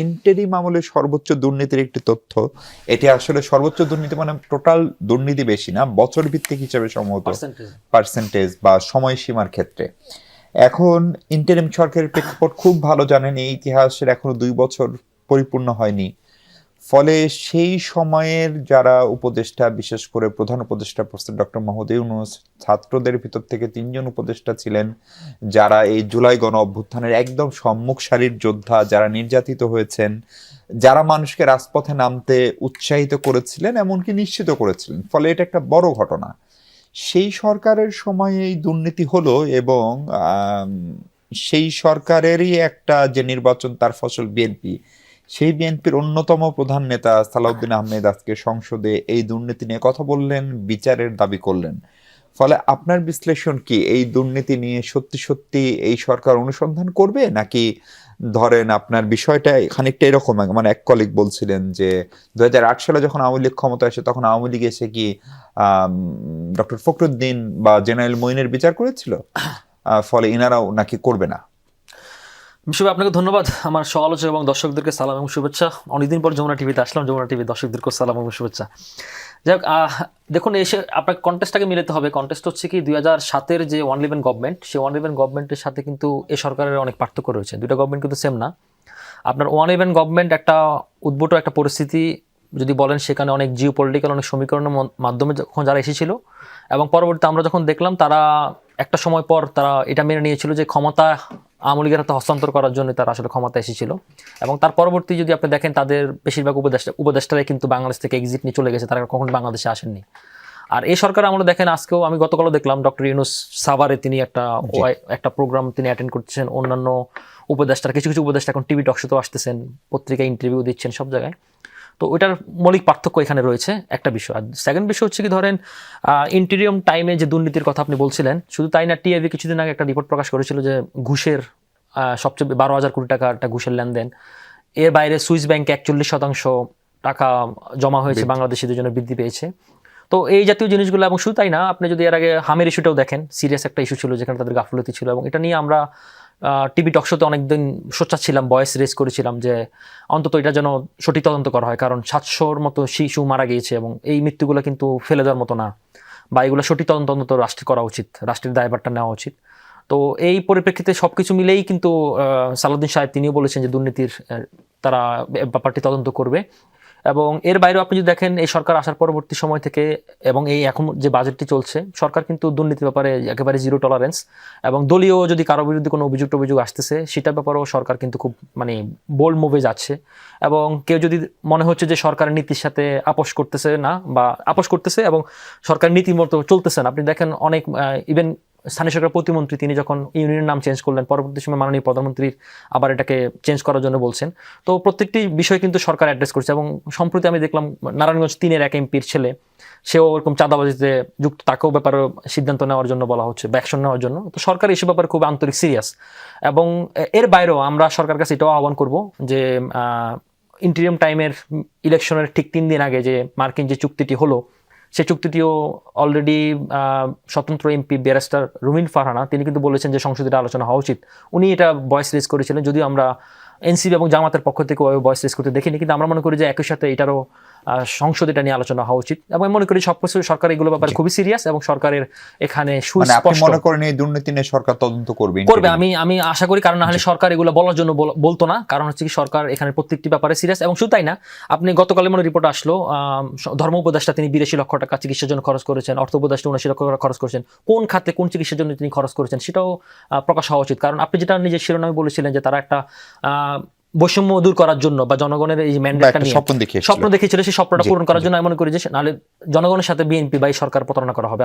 Interim আমলে সর্বোচ্চ দুর্নীতির একটি তথ্য। এটি আসলে সর্বোচ্চ দুর্নীতি মানে টোটাল দুর্নীতি বেশি না, বছর ভিত্তিক হিসেবে সম্ভবত পার্সেন্টেজ বা সময়সীমার ক্ষেত্রে। এখন ইন্টারিম সরকারের প্রেক্ষাপট খুব ভালো জানেন, এই ইতিহাসের এখনো 2 বছর পরিপূর্ণ হয়নি। ফলে সেই সময়ের যারা উপদেষ্টা, বিশেষ করে প্রধান উপদেষ্টা প্রফেসর ডক্টর মোহাম্মদ ইউনূস, ছাত্রদের ভিতর থেকে 3 জন উপদেষ্টা ছিলেন যারা এই জুলাই গণ অভ্যুত্থানের একদম সম্মুখ সারির যোদ্ধা, যারা নির্যাতিত হয়েছেন, যারা মানুষকে রাজপথে নামতে উৎসাহিত করেছিলেন, এমনকি নিশ্চিত করেছিলেন। ফলে এটা একটা বড় ঘটনা। সেই সরকারের সময় এই দুর্নীতি হলো এবং সেই সরকারেরই একটা যে নির্বাচন, তার ফসল বিএনপি। সেই বিএনপির অন্যতম প্রধান নেতা সালাউদ্দিন আহমেদ আজকে সংসদে এই দুর্নীতি নিয়ে কথা বললেন, বিচারের দাবি করলেন। ফলে আপনার বিশ্লেষণ কি, এই দুর্নীতি নিয়ে সত্যি সত্যি এই সরকার অনুসন্ধান করবে, নাকি ধরেন আপনার বিষয়টা খানিকটা এরকম, মানে এক কলিগ বলছিলেন যে 2008 সালে যখন আওয়ামী লীগ ক্ষমতা আসে তখন আওয়ামী লীগ এসে কি ডক্টর ফখরুদ্দিন বা জেনারেল মঈনের বিচার করেছিল, ফলে ইনারাও নাকি করবে না। বিশ্বভাই, আপনাকে ধন্যবাদ। আমার সমালোচক এবং দর্শকদেরকে সালাম এবং শুভেচ্ছা। অনেকদিন পর যমুনা টিভিতে আসলাম, যমুনা টিভি দর্শকদেরকে সালাম এবং শুভেচ্ছা। যাই হোক, দেখুন, এসে আপনার কন্টেস্টটাকে মিলাতে হবে। কন্টেস্ট হচ্ছে কি 2007-এর যে ওয়ান ইলেভেন গভর্নমেন্ট, সেই ওয়ান ইলেভেন গভর্নমেন্টের সাথে কিন্তু এ সরকারের অনেক পার্থক্য রয়েছে। দুইটা গভর্নমেন্ট কিন্তু সেম না। আপনার ওয়ান ইলেভেন গভর্নমেন্ট একটা উদ্ভূত একটা পরিস্থিতি যদি বলেন, সেখানে অনেক জিও পলিটিক্যাল অনেক সমীকরণের মাধ্যমে যখন যারা এসেছিল, এবং পরবর্তীতে আমরা যখন দেখলাম তারা একটা সময় পর তারা এটা মেনে নিয়েছিল যে ক্ষমতা আওয়ামী লীগের হাতে হস্তান্তর করার জন্য তারা আসলে ক্ষমতা এসেছিল। এবং তার পরবর্তী যদি আপনি দেখেন, তাদের বেশিরভাগ উপদেষ্টারাই কিন্তু বাংলাদেশ থেকে এক্সিট নিয়ে চলে গেছে, তারা কখনো বাংলাদেশে আসেননি। আর এই সরকার আমরা দেখেন, আজকেও আমি গতকালও দেখলাম ডক্টর ইউনূস সাভারে তিনি একটা প্রোগ্রাম তিনি অ্যাটেন্ড করছেন। অন্যান্য উপদেষ্টার কিছু কিছু উপদেষ্টা এখন টিভি টক শোতেও আসতেছেন, পত্রিকায় ইন্টারভিউ দিচ্ছেন, সব জায়গায়। তো ওইটার মৌলিক পার্থক্য এখানে রয়েছে, একটা বিষয়। আর সেকেন্ড বিষয় হচ্ছে কি, ধরেন ইন্টেরিয়ম টাইমে যে দুর্নীতির কথা আপনি বলছিলেন, শুধু তাই না, টিআইবি কিছুদিন আগে একটা রিপোর্ট প্রকাশ করেছিল যে ঘুষের সবচেয়ে 12,000 কোটি টাকা একটা ঘুষের লেনদেন। এর বাইরে সুইস ব্যাংকে 41% টাকা জমা হয়েছে, বাংলাদেশিদের জন্য বৃদ্ধি পেয়েছে। তো এই জাতীয় জিনিসগুলো, এবং শুধু তাই না, আপনি যদি এর আগে হামের ইস্যুটাও দেখেন, সিরিয়াস একটা ইস্যু ছিল যেখানে তাদের গাফলতি ছিল, এবং এটা নিয়ে আমরা টিভি টকশোতে অনেকদিন সোচ্চার ছিলাম, ভয়েস রেজ করেছিলাম যে অন্তত এটা যেন সঠিক তদন্ত করা হয়, কারণ 700-র মতো শিশু মারা গিয়েছে এবং এই মৃত্যুগুলো কিন্তু ফেলে দেওয়ার মতো না, বা এগুলো সঠিক তদন্ত অন্তত রাষ্ট্রের করা উচিত, রাষ্ট্রের দায়ভারটা নেওয়া উচিত। তো এই পরিপ্রেক্ষিতে সবকিছু মিলেই কিন্তু সালাউদ্দিন সাহেব তিনিও বলেছেন যে দুর্নীতির তারা ব্যাপারটি তদন্ত করবে। এবং এর বাইরেও আপনি যদি দেখেন, এই সরকার আসার পরবর্তী সময় থেকে এবং এই এখন যে বাজেটটি চলছে, সরকার কিন্তু দুর্নীতির ব্যাপারে একেবারে জিরো টলারেন্স। এবং দলীয় যদি কারো বিরুদ্ধে কোনো অভিযোগ আসতেছে, সেটার ব্যাপারেও সরকার কিন্তু খুব বোল্ড মুভে যাচ্ছে। এবং কেউ যদি মনে হচ্ছে যে সরকারের নীতির সাথে আপোষ করতেছে না, বা আপোষ করতেছে এবং সরকার নীতির মতো চলতেছে না, আপনি দেখেন অনেক ইভেন স্থানীয় সরকার প্রতিমন্ত্রী তিনি যখন ইউনিয়নের নাম চেঞ্জ করলেন, পরবর্তী সময় মাননীয় প্রধানমন্ত্রীর আবার এটাকে চেঞ্জ করার জন্য বলছেন। তো প্রত্যেকটি বিষয় কিন্তু সরকার অ্যাড্রেস করছে। এবং সম্প্রতি আমি দেখলাম নারায়ণগঞ্জ 3-এর এক এমপির ছেলে, সেও এরকম চাঁদাবাজিতে যুক্ত, তাকেও ব্যাপারে সিদ্ধান্ত নেওয়ার জন্য বলা হচ্ছে, অ্যাকশন নেওয়ার জন্য। তো সরকার এসব ব্যাপারে খুব আন্তরিক, সিরিয়াস। এবং এর বাইরেও আমরা সরকার কাছে এটাও আহ্বান করব যে ইন্টেরিয়ম টাইমের ইলেকশনের ঠিক 3 দিন আগে যে মার্কিন যে চুক্তিটি হলো, সেই চুক্তিটিও অলরেডি স্বতন্ত্র এমপি ব্যারিস্টার রুমিন ফারহানা তিনি কিন্তু বলেছেন যে সংসদে আলোচনা হওয়া উচিত। উনি এটা ভয়েস রেজ করেছিলেন, যদিও আমরা এনসিপি এবং জামাতের পক্ষ থেকে ভয়েস রেজ করতে দেখিনি, কিন্তু আমরা মনে করি যে একই সাথে এটারও সংসদে এটা নিয়ে আলোচনা হওয়া উচিত। এবং মনে করি সবকিছু সরকার এগুলো ব্যাপারে খুবই সিরিয়াস, এবং সরকারের এখানে সুস্পষ্ট মনে করেন এই দুর্নীতি নিয়ে সরকার তদন্ত করবে। আমি আশা করি, কারণ না হলে সরকার এগুলো বলার জন্য বলতো না। কারণ হচ্ছে কি, সরকার এখানে প্রত্যেকটি ব্যাপারে সিরিয়াস। এবং শুধু তাই না, আপনি গতকালের মনে রিপোর্ট আসলো, ধর্ম উপদেষ্টা তিনি 82 লক্ষ টাকা চিকিৎসার জন্য খরচ করেছেন, অর্থ উপদেষ্টা 79 লক্ষ টাকা খরচ করেছেন। কোন খাতে কোন চিকিৎসার জন্য তিনি খরচ করেছেন সেটাও প্রকাশ হওয়া উচিত। কারণ আপনি যেটা নিজের শিরোনামে বলেছিলেন যে তারা একটা বৈষম্য দূর করার জন্য বা জনগণের এই ম্যান্ডেটটা নিয়ে স্বপ্ন দেখিয়েছিল, সেই স্বপ্নটা পূরণ করার জন্য আমি মনে করি যে নাহলে জনগণের সাথে বিএনপি বা এই সরকার প্রতারণা করা হবে।